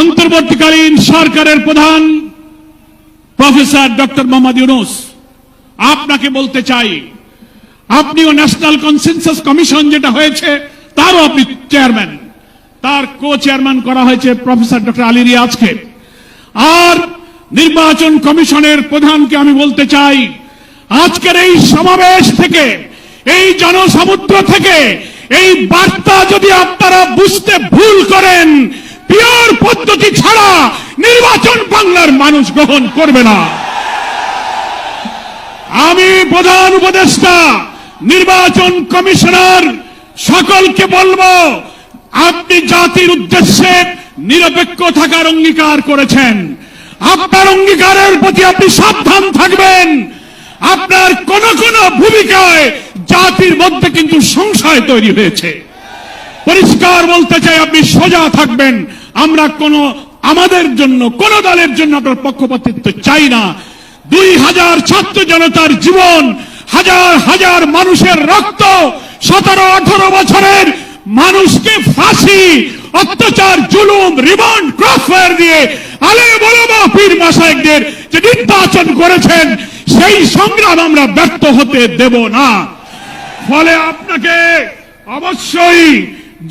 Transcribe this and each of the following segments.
অন্তর্বর্তীকালীন সরকারের প্রধান প্রফেসর ডক্টর মোহাম্মদ ইউনূস, আপনাকে বলতে চাই, আপনিও ন্যাশনাল কনসেনসাস কমিশন যেটা হয়েছে তারও আপনি চেয়ারম্যান, তার কো চেয়ারম্যান করা হয়েছে প্রফেসর ডক্টর আলী রিয়াজকে। আর নির্বাচন কমিশনের প্রধানকে আমি বলতে চাই, আজকের এই সমাবেশ থেকে, এই জনসমুদ্র থেকে এই বার্তা যদি আপনারা বুঝতে ভুল করেন, পিওর পদ্ধতি ছাড়া নির্বাচন বাংলার মানুষ গ্রহণ করবে না। আমি প্রধান উপদেষ্টা, নির্বাচন কমিশনার সকলকে বলবো, আপনি জাতির উদ্দেশ্যে নিরপেক্ষ থাকার অঙ্গীকার করেছেন। আপনার অঙ্গীকারের প্রতি আপনি সাবধান থাকবেন। আপনার কোন কোন ভূমিকায় জাতির মধ্যে কিন্তু সংশয় তৈরি হয়েছে। পরিষ্কার বলতে চাই, আপনি সোজা থাকবেন। আমরা আমাদের জন্য কোন দলের জন্য আপনার পক্ষপাতিত্ব চাই না। 2000 ছাত্র জনতার জীবন, হাজার হাজার মানুষের রক্ত, 17-18 বছরের মানুষকে ফাঁসি, অত্যাচার, জুলুম, রিমান্ড, ক্রসফায়ার দিয়ে আলে বলবা পীর মাশায়েখদের যে নির্বাচন করেছেন, সেই সংগ্রাম আমরা ব্যর্থ হতে দেব না। ফলে আপনাকে অবশ্যই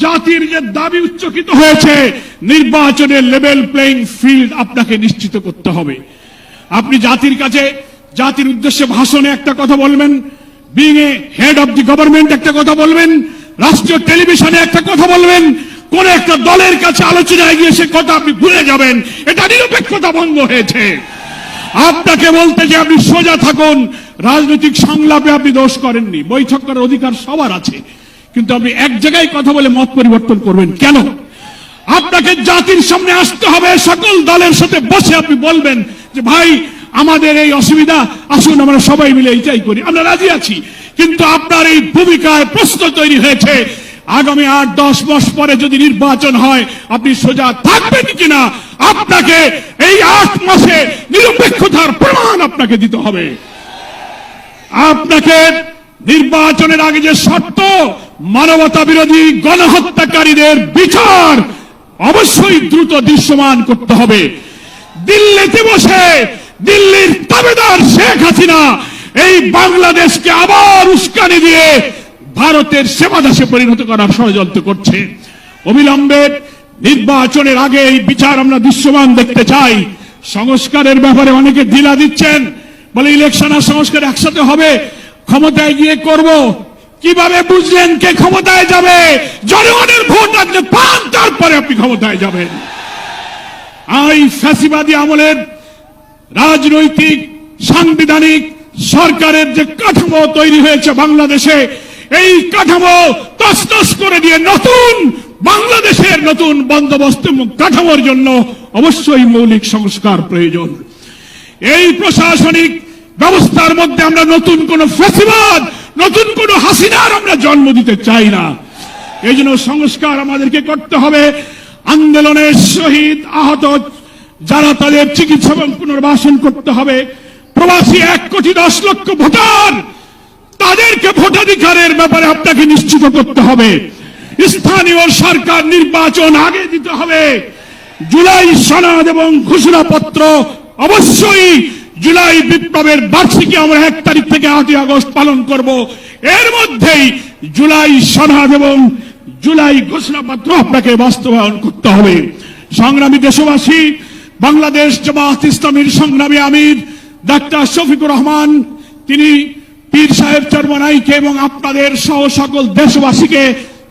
জাতির যে দাবি উচ্চকিত হয়েছে, নির্বাচনের লেভেল প্লেইং ফিল্ড আপনাকে নিশ্চিত করতে হবে। আপনি জাতির কাছে, জাতির উদ্দেশ্যে ভাষণে একটা কথা বলবেন, being a head of the government একটা কথা বলবেন, রাষ্ট্রীয় টেলিভিশনে একটা কথা বলবেন, কোন একটা দলের কাছে আলোচনায় গিয়ে সে কথা আপনি ভুলে যাবেন, এটা নিরপেক্ষতা ভঙ্গ হয়েছে। আপনাকে বলতে যে আপনি সোজা থাকুন। রাজনৈতিক সংলাপে আপনি দোষ করেননি, বৈঠক করার অধিকার সবার আছে, কিন্তু আপনি এক জায়গায় কথা বলে মত পরিবর্তন করবেন কেন? আপনাকে জাতির সামনে আসতে হবে, সকল দলের সাথে বসে আপনি বলবেন যে ভাই আমাদের এই অসুবিধা, আসুন আমরা সবাই মিলে এইটাই করি, আমরা রাজি আছি। কিন্তু আপনার এই ভূমিকায় প্রশ্ন তৈরি হয়েছে, আগামী 8-10 মাস পরে যদি নির্বাচন হয় আপনি সোজা থাকবেন কিনা, আপনাকে এই 8 মাসে নিরপেক্ষতার প্রমাণ আপনাকে দিতে হবে। আপনাকে নির্বাচনের আগে যে শর্ত, মানবতা বিরোধী গণহত্যাকারীদের বিচার অবশ্যই দ্রুত দৃশ্যমান করতে হবে। দিল্লিতে বসে দিল্লির তাবেদার শেখ হাসিনা এই বাংলাদেশকে আবার উস্কানি দিয়ে ভারতের সেবাদাসে পরিণত করার ষড়যন্ত্র করছে। অবিলম্বে নির্বাচনের আগে এই বিচার আমরা দৃশ্যমান দেখতে চাই। সংস্কারের ব্যাপারে অনেকে ঢিলা দিচ্ছেন, বলে ইলেকশন আর সংস্কার একসাথে হবে, ক্ষমতায় গিয়ে করব। কিভাবে বুঝলেন কে ক্ষমতায় যাবে? জনগণের ভোট আপনি পান, তারপরে আপনি ক্ষমতায় যাবেন। এই ফ্যাসিবাদী আমলের রাজনৈতিক সাংবিধানিক সরকারের যে কাঠামো তৈরি হয়েছে বাংলাদেশে, এই কাঠামো তছনছ করে দিয়ে নতুন বাংলাদেশের নতুন বন্দোবস্ত কাঠামোর জন্য অবশ্যই মৌলিক সংস্কার প্রয়োজন। এই প্রশাসনিক ব্যবস্থার মধ্যে আমরা নতুন কোন ফ্যাসিবাদ, নতুন কোন হাসিনার আমরা জন্ম দিতে চাই না। এই জন্য সংস্কার আমাদেরকে করতে হবে। আন্দোলনের শহীদ আহত যারা, তাদের চিকিৎসা এবং পুনর্বাসন করতে হবে। প্রবাসী 1,10,00,000 ভোটার, তাদেরকে ভোটাধিকারের ব্যাপারে আপনাকে নিশ্চিত করতে হবে। স্থানীয় সরকার নির্বাচন আগে দিতে হবে। জুলাই সনদ এবং ঘোষণাপত্র অবশ্যই, জুলাই বিপ্লবের বার্ষিকী আমরা 1 তারিখ থেকে 8 আগস্ট পালন করব। এর মধ্যেই জুলাই সনদ এবং জুলাই ঘোষণাপত্র আপনাকে বাস্তবায়ন করতে হবে। সংগ্রামী দেশবাসী, বাংলাদেশ জামায়াত ইসলামীর সংগ্রামী আমির ডাক্তার শফিকুর রহমান, তিনি পীর সাহেব চরমনাইকে এবং আপনাদের সহ সকল দেশবাসীকে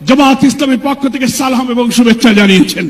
জামায়াত ইসলামীর পক্ষ থেকে সালাম এবং শুভেচ্ছা জানিয়েছেন।